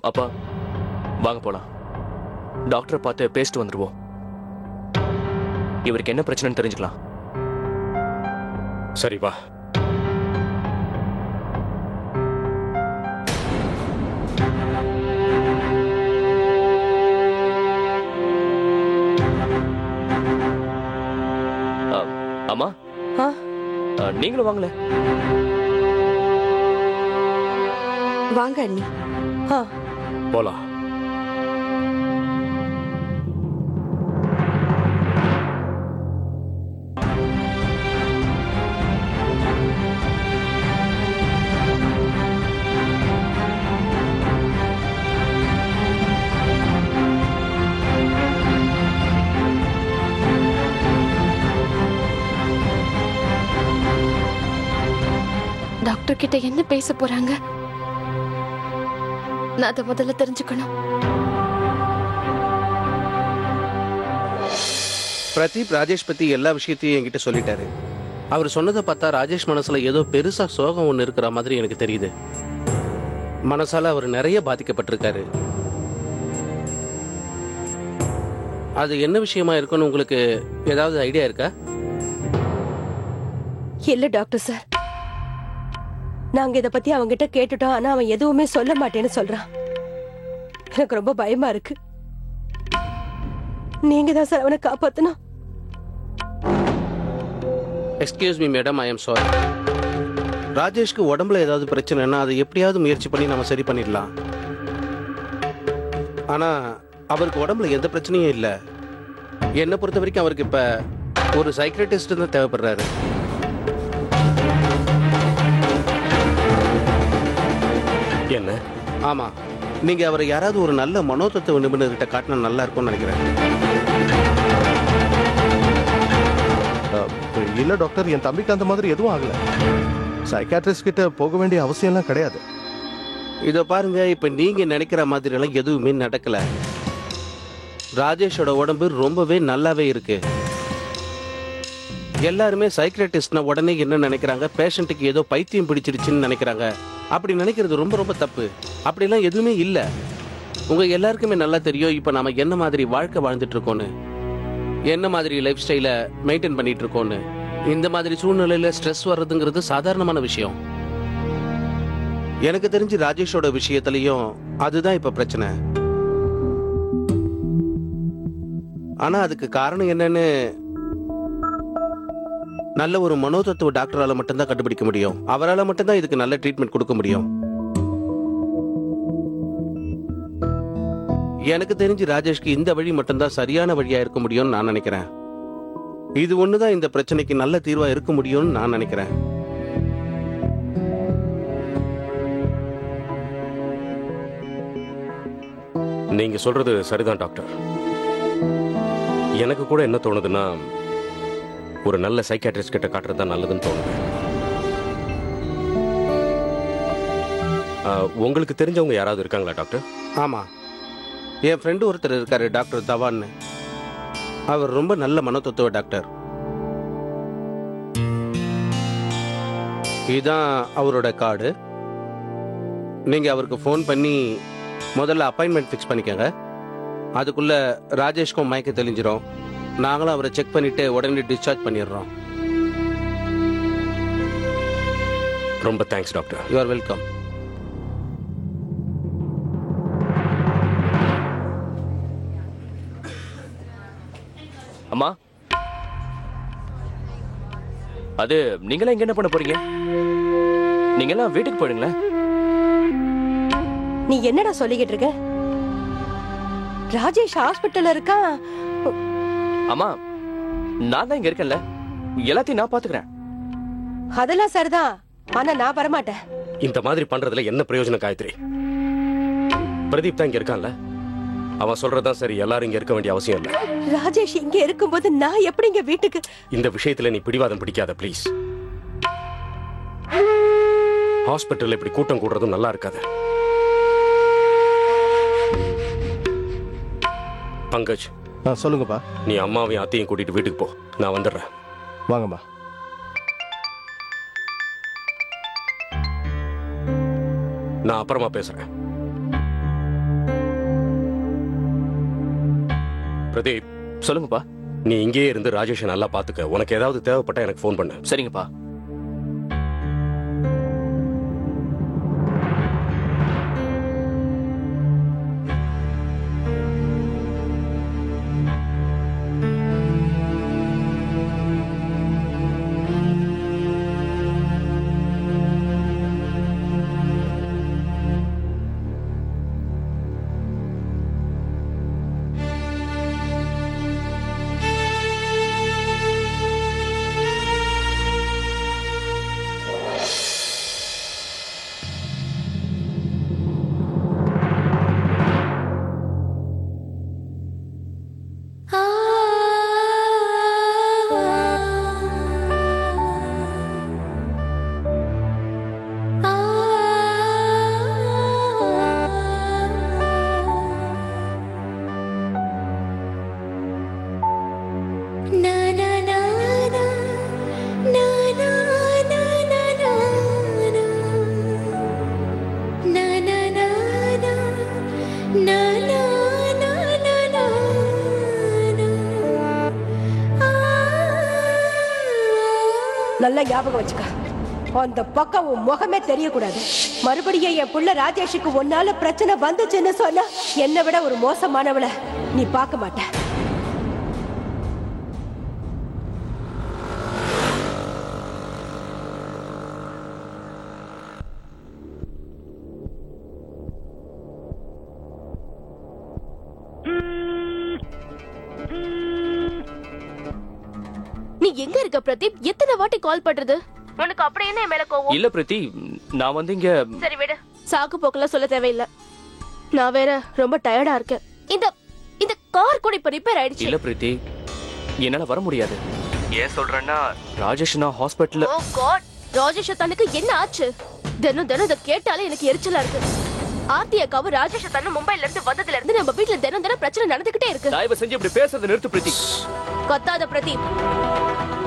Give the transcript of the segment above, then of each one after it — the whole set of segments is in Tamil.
அப்பா வாங்க போலாம். டாக்டரை பார்த்து பேசிட்டு வந்துருவோம். இவருக்கு என்ன பிரச்சனைன்னு தெரிஞ்சுக்கலாம். சரி வா. அம்மா நீங்களும் வாங்கல. வாங்க அண்ணி. போலாம். டாக்டர் கிட்ட என்ன பேச போறாங்க? நான் அதை முதல்ல தெரிஞ்சுக்கணும். பிரதீப் ராஜேஷ் பத்தி எல்லா விஷயத்தையும் என்கிட்ட சொல்லிட்டாரு. அவர் சொன்னதை பார்த்தா ராஜேஷ் மனசுல ஏதோ பெருசா சோகம் ஒண்ணு இருக்கிற மாதிரி எனக்கு தெரியுது. மனசால அவர் நிறைய பாதிக்கப்பட்டிருக்காரு. அது என்ன விஷயமா இருக்குன்னு உங்களுக்கு ஏதாவது ஐடியா இருக்கா? இல்ல டாக்டர் சார், நாங்க இத பத்தி அவங்கிட்ட கேட்டுட்டோம். ஆனா அவன் எதுவுமே சொல்ல மாட்டேன்னு சொல்றான். எனக்கு ரொம்ப பயமா இருக்கு. நீங்க தான் சார் அவனை காப்பாத்தணும். Excuse me madam, I am sorry. ராஜேஷ்க்கு உடம்புல ஏதாவது பிரச்சனைனா அதை எப்படியாவது முயற்சி பண்ணி நம்ம சரி பண்ணிடலாம். ஆனா அவருக்கு உடம்புல எந்த பிரச்சனையும் இல்லை. என்னை பொறுத்த வரைக்கும் அவருக்கு இப்ப ஒரு சைக்கியாட்ரிஸ்ட் தான் தேவைப்படுறாரு. என்ன? ஆமா, நீங்க அவரை யாராவது ஒரு நல்ல மனோதத்துவ நிபுணர்கிட்ட காட்டினா நல்லா இருக்கும்னு நினைக்கிறேன். இல்ல டாக்டர், என் தம்பிக்கு அந்த மாதிரி எதுவும் ஆகல. சைக்காட்ரிஸ்ட் கிட்ட போக வேண்டிய அவசியம்லாம் கிடையாது. இதை பாருங்க, இப்ப நீங்க நினைக்கிற மாதிரி எல்லாம் எதுவுமே நடக்கல. ராஜேஷோட உடம்பு ரொம்பவே நல்லாவே இருக்கு. எல்லாருமே சைக்கியாட்ரிஸ்ட்னா உடனே என்ன நினைக்கிறாங்க, பேஷண்ட்டுக்கு ஏதோ பைத்தியம் பிடிச்சிருச்சுன்னு நினைக்கிறாங்க. அப்படி நினைக்கிறது ரொம்ப ரொம்ப தப்பு. அப்படிலாம் எதுவுமே இல்லை. உங்க எல்லாருக்குமே நல்லா தெரியும் இப்ப நாம என்ன மாதிரி வாழ்க்கை வாழ்ந்துட்டு இருக்கோன்னு, என்ன மாதிரி லைஃப் ஸ்டைல மெயின்டைன் பண்ணிட்டு இருக்கோன்னு. இந்த மாதிரி சூழ்நிலையில ஸ்ட்ரெஸ் வர்றதுங்கிறது சாதாரணமான விஷயம். எனக்கு தெரிஞ்சு ராஜேஷோட விஷயத்திலையும் அதுதான் இப்ப பிரச்சனை. ஆனா அதுக்கு காரணம் என்னன்னு நல்ல ஒரு மனோதத்துவ டாக்டரால மட்டும்தான் கண்டுபிடிக்க முடியும். அவரால் மட்டும்தான் இதுக்கு நல்ல ட்ரீட்மெண்ட் கொடுக்க முடியும். எனக்கு தெரிஞ்சு ராஜேஷ்க்கு இந்த வழி மட்டும்தான் சரியான வழியா இருக்க முடியும்னு நான் நினைக்கிறேன். இது ஒண்ணுதான் இந்த பிரச்சனைக்கு நல்ல தீர்வா இருக்க முடியும்னு நான் நினைக்கிறேன். நீங்க சொல்றது சரிதான் டாக்டர். எனக்கு கூட என்ன தோணுதுன்னா, ஒரு நல்ல சைக்காட்ரிஸ்ட் கிட்ட காட்டுறது தான் நல்லதுன்னு தோணுது. உங்களுக்கு தெரிஞ்சவங்க யாராவது இருக்காங்களா டாக்டர்? ஆமா, என் ஃப்ரெண்டு ஒருத்தர் இருக்காரு, டாக்டர் தவான்னு. அவர் ரொம்ப நல்ல மனோதத்துவ டாக்டர். இதுதான் அவரோட கார்டு. நீங்க அவருக்கு ஃபோன் பண்ணி முதல்ல அப்பாயின்மெண்ட் ஃபிக்ஸ் பண்ணிக்கங்க. அதுக்குள்ள ராஜேஷ்க்கும் மயக்க தெளிஞ்சிரும். நாங்களும் அவரை செக் பண்ணிட்டு உடனே டிஸ்சார்ஜ் பண்ணிடுறோம். ரொம்ப thanks doctor. You are welcome. அம்மா, அது நீங்களாம் இங்க என்ன பண்ண போறீங்க? நீங்களாம் வீட்டுக்கு போயிடுங்களேன். நீ என்னடா சொல்லிக்கிட்டு இருக்க? ராஜேஷ் ஹாஸ்பிட்டல்ல இருக்கான். அம்மா, நான் தான் இங்க இருக்கேன்ல, எல்லாத்தையும் நான் பாத்துக்கிறேன். அதெல்லாம் சரிதான், ஆனா நான் வரமாட்டேன். இந்த மாதிரி பண்றதுல என்ன பிரயோஜனம் காயத்ரி? பிரதீப் தான் இங்க இருக்கான்ல, அவன் சொல்றதுதான் சரி. எல்லாரும் இங்க இருக்க வேண்டிய அவசியம் இல்ல. ராஜேஷ் இங்க இருக்கும்போது நான் எப்படி இங்க வீட்டுக்கு? இந்த விஷயத்துல நீ பிடிவாதம் பிடிக்காத ப்ளீஸ். ஹாஸ்பிட்டல்ல இப்படி கூட்டம் கூடுறதும் நல்லா இருக்காது. பங்கஜ், சொல்லுங்கப்பா. நீ அம்மாவையும் அத்தையும் கூட்டிட்டு வீட்டுக்கு போ, நான் வந்துடுறேன். வாங்கம்மா. நான் அப்புறமா பேசுறேன். பிரதீப், சொல்லுங்கப்பா. நீ இங்கேயே இருந்து ராஜேஷை நல்லா பாத்துக்க. உனக்கு ஏதாவது தேவைப்பட்டா எனக்கு ஃபோன் பண்ணு. சரிங்கப்பா. நல்லா ஞாபகம் வச்சுக்க, அந்த பக்கம் உன் முகமே தெரியக்கூடாது. மறுபடியும் என் புள்ள ராஜேஷுக்கு ஒன்னால பிரச்சனை வந்துச்சுன்னு சொன்னா என்னை விட ஒரு மோசமானவளை நீ பார்க்க மாட்ட. நீ எங்க இருக்க பிரதீப்? எத்தனை வாட்டி கால் பண்றது? உனக்கு அப்படி என்ன மேல கோவம்? இல்ல பிரீத்தி, நான் வந்து இங்க. சரி விடு, சாக்கு போக்கெல்லாம் சொல்ல தேவையில்லை. நான் வேற ரொம்ப டயர்டா இருக்கேன். இந்த இந்த கார் கூட இப்ப ரிப்பேர் ஆயிடுச்சு. இல்ல பிரீத்தி, என்னால வர முடியாது. ஏன் சொல்றேன்னா ராஜேஷ் நான் ஹாஸ்பிட்டல்ல. ஓ காட், ராஜேஷ் தனக்கு என்ன ஆச்சு? தினம் தினம் இதை கேட்டாலே எனக்கு எரிச்சலா இருக்கு. ஆர்த்தி அக்காவும் ராஜேஷ் தன்னு மும்பைல இருந்து வந்ததுல இருந்து நம்ம வீட்டுல தினம் தினம் பிரச்சனை நடந்துகிட்டே இருக்கு. தயவு செஞ்சு இப்படி பேசுறத நிறுத்து பிரீத்தி. கத்தாத பிரதீப்.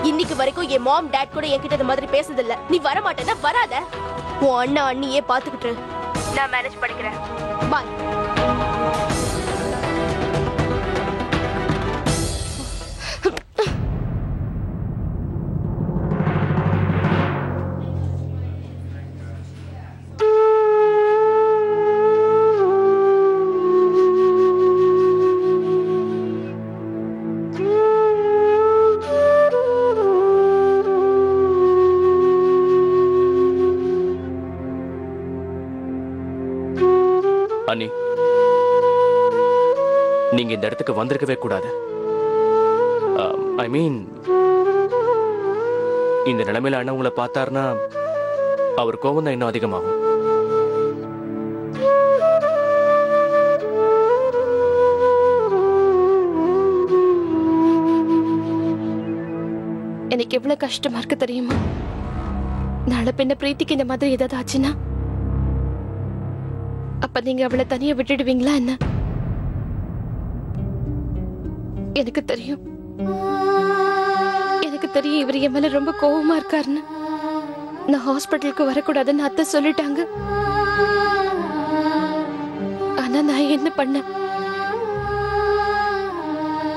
இன்னைக்கு வரைக்கும் என் மாம் டாட் கூட என்கிட்ட இந்த மாதிரி பேசுறது இல்ல. நீ வர மாட்டேன்னா வராத. உன் அண்ணா அண்ணியே பாத்துக்கிட்டு நான் மேனேஜ் பண்ணிக்கிறேன். பாய். அண்ணி, நீங்க இந்த இடத்துக்கு வந்திருக்கவே கூடாது. ஐ மீன், இந்த நிலைமையில அண்ணன் உங்களை பார்த்தாருன்னா அவர் கோவம் தான் இன்னும் அதிகமாகும். எனக்கு எவ்வளவு கஷ்டமா இருக்கு தெரியுமா? நாளை பின்ன பிரீத்திக்கு இந்த மாதிரி ஏதாவது ஆச்சுன்னா அப்ப நீங்க அவளை தனியா விட்டுடுவீங்களா என்ன? எனக்கு தெரியும் இவர் என் மேல ரொம்ப கோவமா இருக்காருன்னு. நான் ஹாஸ்பிட்டலுக்கு வரக்கூடாதுன்னு அத்தை சொல்லிட்டாங்க. ஆனா நான் என்ன பண்ணேன்?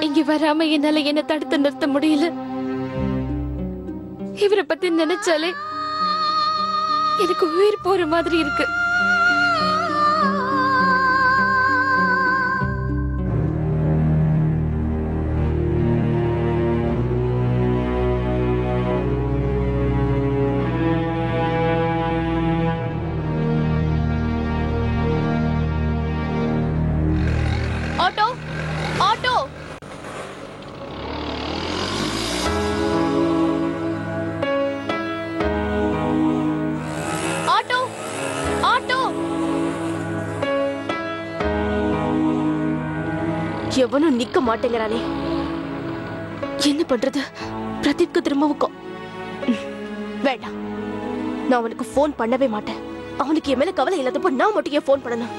இங்க வராம என்னால என்ன தடுத்து நிறுத்த முடியல. இவரை பத்தி நினைச்சாலே எனக்கு உயிர் போற மாதிரி இருக்கு. Auto, auto. Auto, auto. எவனும் நிக்க மாட்டேங்கிறானே, என்ன பண்றது? பிரதீப்க்கு திரும்பவும் வேண்டாம். நான் அவனுக்கு போன் பண்ணவே மாட்டேன். அவனுக்கு என் மேல கவலை இல்லாதப்போ நான் மட்டும் ஏன் போன் பண்ணணும்?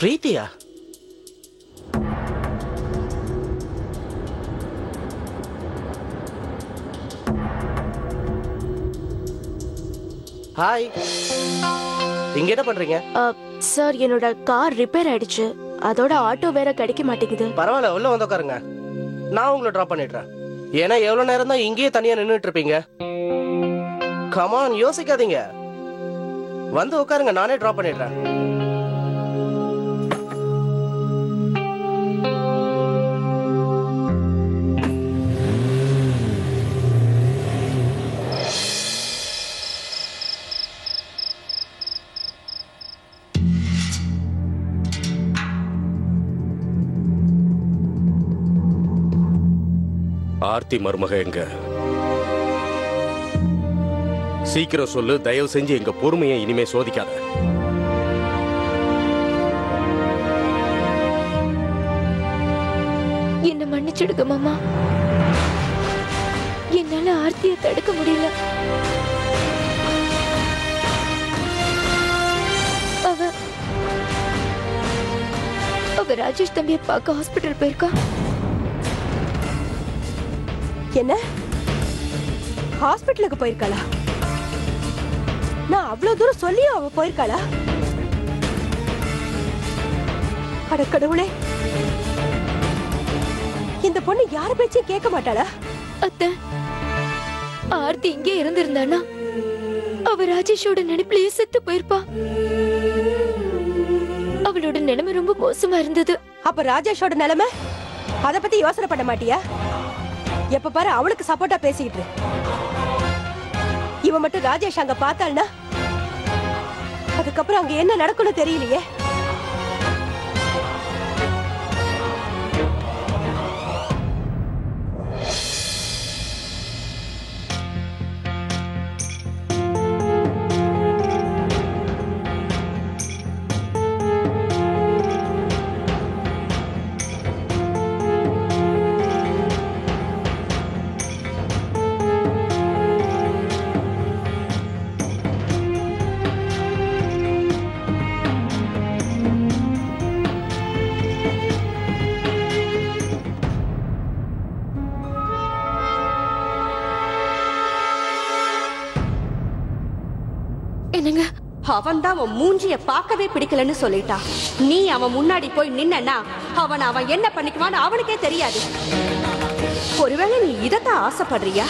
பிரீத்தியா? ஹாய். இங்க என்ன பண்றீங்க? சார் என்னோட கார் ரிப்பேர் ஆயிடுச்சு. அதோட ஆட்டோ வேற கிடைக்க மாட்டேங்குது. பரவாயில்ல, உள்ள வந்து உட்காருங்க. நான் உங்களை டிராப் பண்ணிடுறேன். ஏன்னா எவ்வளவு நேரம் தான் இங்கேயே தனியா நின்னுட்டு இருப்பீங்க? கமான், யோசிக்காதீங்க. வந்து உட்காருங்க, நானே டிராப் பண்ணிடுறேன். ஆர்த்தி மருமக எங்க? சீக்கிரம் சொல்லு. தயவு செஞ்சு எங்க பொறுமையை இனிமே சோதிக்காத. என்ன மன்னிச்சிடுங்க மாமா. என்னால ஆர்த்தியை தடுக்க முடியல. அவ ராஜேஷ் தம்பியை பார்க்க ஹாஸ்பிட்டல் போயிருக்கா. என்ன ஹாஸ்பிட்டலுக்கு போயிருக்காளா? நான் அவ்வளவு தூரம் சொல்லியும் அவ போயிருக்காளா? அட கடவுளே, இந்த பொண்ணு யாரு பேச்சையும் கேட்க மாட்டாளா? அத்தை, ஆர்த்தி இங்கே இருந்திருந்தானா அவ ராஜேஷோட நினைப்பிலேயே செத்து போயிருப்பா. அவளோட நிலைமை ரொம்ப மோசமா இருந்தது. அப்ப ராஜேஷோட நிலைமை அத பத்தி யோசனை பண்ண மாட்டியா? எப்ப பாரு அவளுக்கு சப்போர்ட்டா பேசிக்கிட்டு இவன் மட்டும் ராஜேஷ் அங்க பார்த்தாள்னா அதுக்கப்புறம் அங்க என்ன நடக்கும்னு தெரியலையே. அவன் தான் அவன் மூஞ்சிய பார்க்கவே பிடிக்கலன்னு சொல்லிட்டான். நீ அவன் முன்னாடி போய் நின்னா அவன் என்ன பண்ணிக்குவான்னு அவனுக்கே தெரியாது. ஒருவேளை நீ இதத்தான் ஆசைப்படுறியா?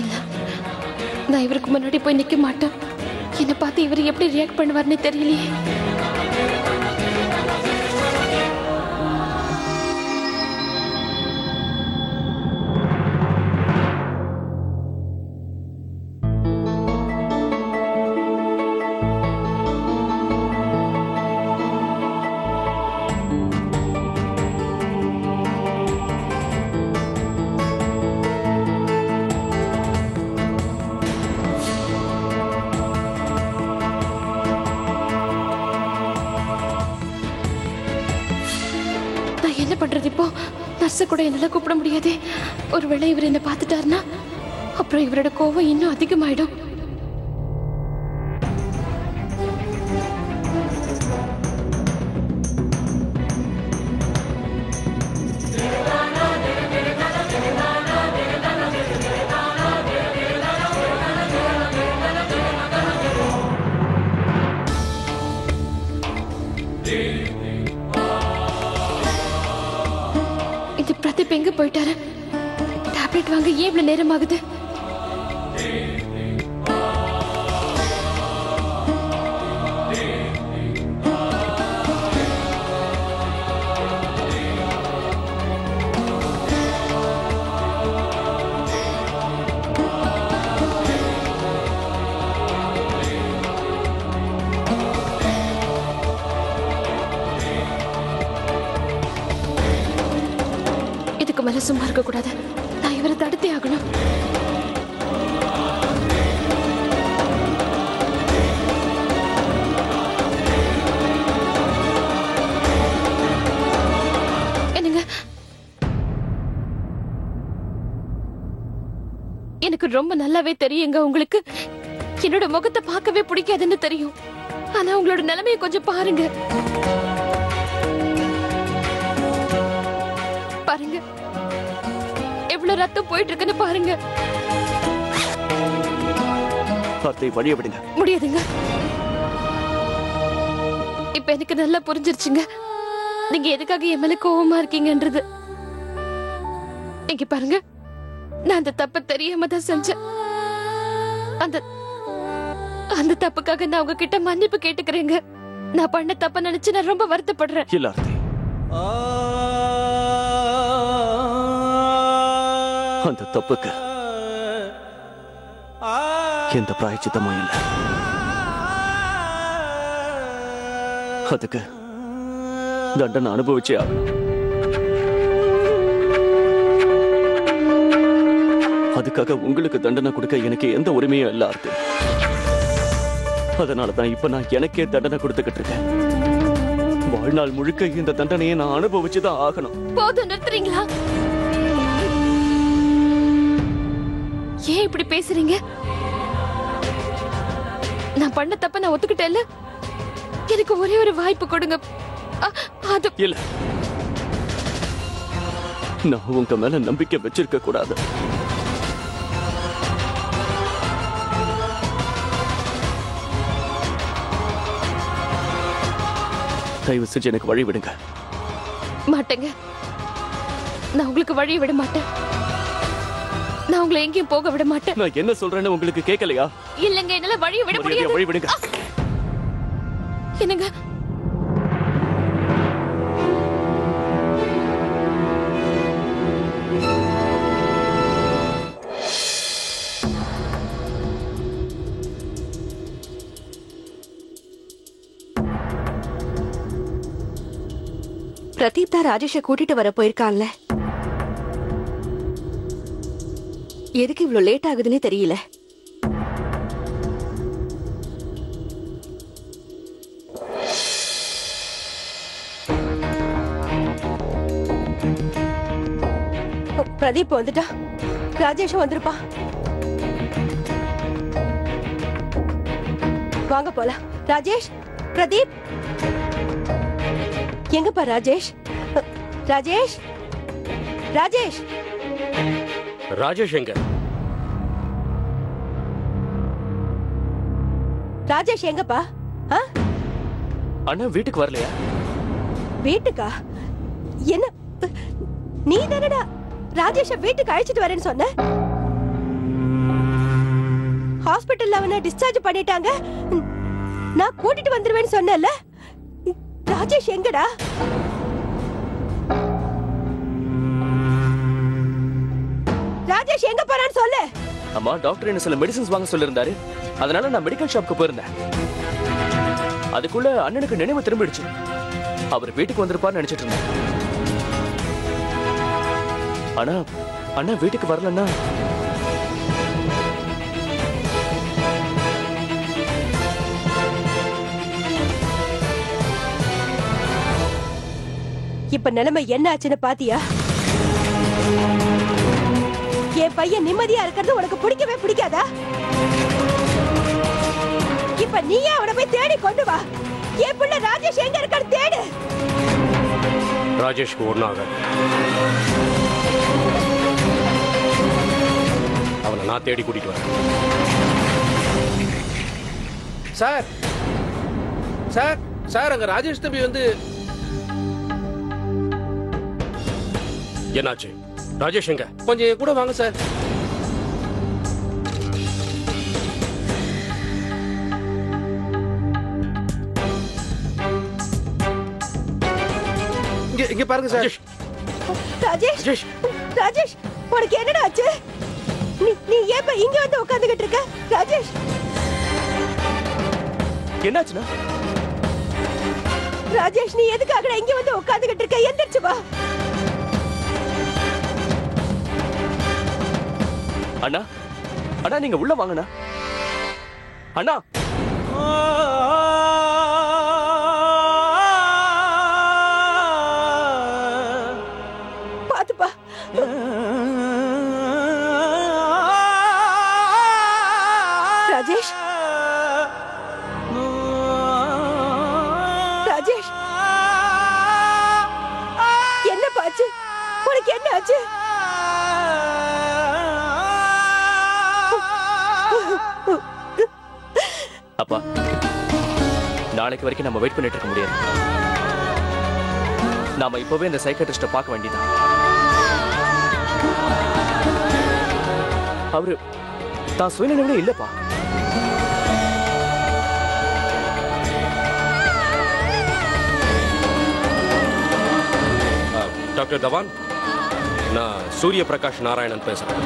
இல்ல, நான் இவருக்கு முன்னாடி போய் நிக்க மாட்டேன். என்னை பார்த்து இவர் எப்படி ரியாக்ட் பண்ணுவார்னு தெரியலையே. என்ன பண்றது இப்போ? நர்ஸை கூட என்னால கூப்பிட முடியாதே. ஒருவேளை இவர் என்ன பார்த்துட்டாருன்னா அப்புறம் இவரோட கோவம் இன்னும் அதிகமாயிடும். பிரதீப் எங்க போயிட்டாரு? டேப்லெட் வாங்க ஏன் இவ்வளவு நேரம் ஆகுது? இதுக்கு மேல சும்மா இருக்க கூடாது. நான் இவரை தடுத்தே ஆகணும். என்னங்க, எனக்கு ரொம்ப நல்லாவே தெரியுங்க. உங்களுக்கு என்னோட முகத்தை பார்க்கவே பிடிக்காதுன்னு தெரியும். ஆனா உங்களோட நிலைமையை கொஞ்சம் பாருங்க. பாருங்க எவ்வளவு ரத்தம் போயிட்டு இருக்குன்னு பாருங்க. அத்தை வழிய விடுங்க. முடியாதுங்க. இப்ப எனக்கு நல்லா புரிஞ்சிருச்சுங்க நீங்க எதுக்காக என் மேல கோவமா இருக்கீங்கன்றது. இங்க பாருங்க, நான் அந்த தப்ப தெரியாம தான் செஞ்சேன். அந்த அந்த தப்புக்காக நான் உங்ககிட்ட மன்னிப்பு கேட்டுக்கிறேங்க. நான் பண்ண தப்ப நினைச்சு நான் ரொம்ப வருத்தப்படுறேன். இல்ல ஆர்த்தி, அந்த தப்புக்கு எந்த பிராயச்சித்தமும் இல்லை. அதுக்கு தண்டனை அனுபவிச்சே ஆகணும். அதுக்காக உங்களுக்கு தண்டனை கொடுக்க எனக்கு எந்த உரிமையும் இல்ல ஆர்த்தி. அதனாலதான் இப்ப நான் எனக்கே தண்டனை கொடுத்துக்கிட்டு இருக்கேன். வாழ்நாள் முழுக்க இந்த தண்டனையை நான் அனுபவிச்சுதான் ஆகணும். போதும், நிறுத்துறீங்களா? ஏன் இப்படி பேசுறீங்க? நான் பண்ண தப்ப நான் ஒத்துக்கிட்டேன்ல. எனக்கு ஒரே ஒரு வாய்ப்பு கொடுங்க. அது இல்ல, நான் உங்க மேல நம்பிக்கை வச்சிருக்க கூடாது. தயவு செஞ்சு எனக்கு வழி விடுங்க. மாட்டேங்க. நான் உங்களுக்கு வழி விட மாட்டேன். நான் உங்களை எங்கேயும் போக விட மாட்டேன். நான் என்ன சொல்றேன்னு உங்களுக்கு கேட்கலையா? இல்லங்க, என்னால வழி விட முடியாது. வழி விடுங்க. என்னங்க? பிரதீப் தான் ராஜேஷை கூட்டிட்டு வர போயிருக்கான்ல. எதுக்கு இவ்வளவு லேட் ஆகுதுன்னு தெரியல. பிரதீப் வந்துட்டா, ராஜேஷும் வந்திருப்பா. வாங்க போலாம். ராஜேஷ், பிரதீப், எங்கப்பா ராஜேஷ்? ராஜேஷ், ராஜேஷ், ராஜேஷ் எங்க? ராஜேஷ் எங்கப்பா? அண்ணா வீட்டுக்கு வரலையா? வீட்டுக்கா? என்ன நீ தானடா ராஜேஷ வீட்டுக்கு அழைச்சிட்டு வரேன்னு சொன்ன? ஹாஸ்பிட்டல்ல அவனை டிஸ்சார்ஜ் பண்ணிட்டாங்க. நான் கூட்டிட்டு வந்துருவேன்னு சொன்னேன்ல. ராஜேஷ் எங்கடா? ராஜேஷ் எங்க போறான்னு சொல்லு. அம்மா, டாக்டர் என்ன சில மெடிசன்ஸ் வாங்க சொல்லிருந்தாரு. அதனால நான் மெடிக்கல் ஷாப்க்கு போயிருந்தேன். அதுக்குள்ள அண்ணனுக்கு நினைவு திரும்பிடுச்சு. அவர் வீட்டுக்கு வந்திருப்பார்னு நினைச்சிட்டு இருந்தேன். ஆனா அண்ணா வீட்டுக்கு வரலன்னா இப்ப நிலைமை என்ன ஆச்சுன்னு பாத்தியா? என் பையன் நிம்மதியா இருக்கிறது உனக்கு பிடிக்கவே பிடிக்காதா? இப்ப நீயே அவனை போய் தேடி கொண்டு வா. என் பிள்ளை ராஜேஷ் எங்க இருக்கான்னு தேடு. ராஜேஷ்க்கு ஒண்ணாக அவனை நான் தேடி கூட்டிட்டு வரேன். சார், சார், சார், அங்க ராஜேஷ் தம்பி வந்து. என்னாச்சு? ராஜேஷ் எங்க? கொஞ்சம் கூட வாங்க சார். இங்க பாருங்க சார். ராஜேஷ், ராஜேஷ், ராஜேஷ், உனக்கு என்னடா ஆச்சு? நீ ஏப்ப இங்க வந்து உட்கார்ந்துகிட்டு இருக்க? ராஜேஷ், என்னாச்சுன்னா? ராஜேஷ், நீ எதுக்காக இங்க வந்து உட்கார்ந்துகிட்டு இருக்க? எந்திரச்சு வா. அண்ணா, அண்ணா நீங்க உள்ள வாங்கண்ணா. அண்ணா, பாத்துப்பா. ராஜேஷ், ராஜேஷ், என்ன பாச்சு? உனக்கு என்ன ஆச்சு? நாளைக்கு வரைக்கும் நம்ம வெயிட் பண்ணிட்டு இருக்க முடியாது. நாம இப்பவே இந்த சைக்காட்ரிஸ்ட பார்க்க வேண்டியதான். அவரு தான் சுயநினைவுல இல்லப்பா. டாக்டர் தவான், நான் சூரிய பிரகாஷ் நாராயணன் பேசுறேன்.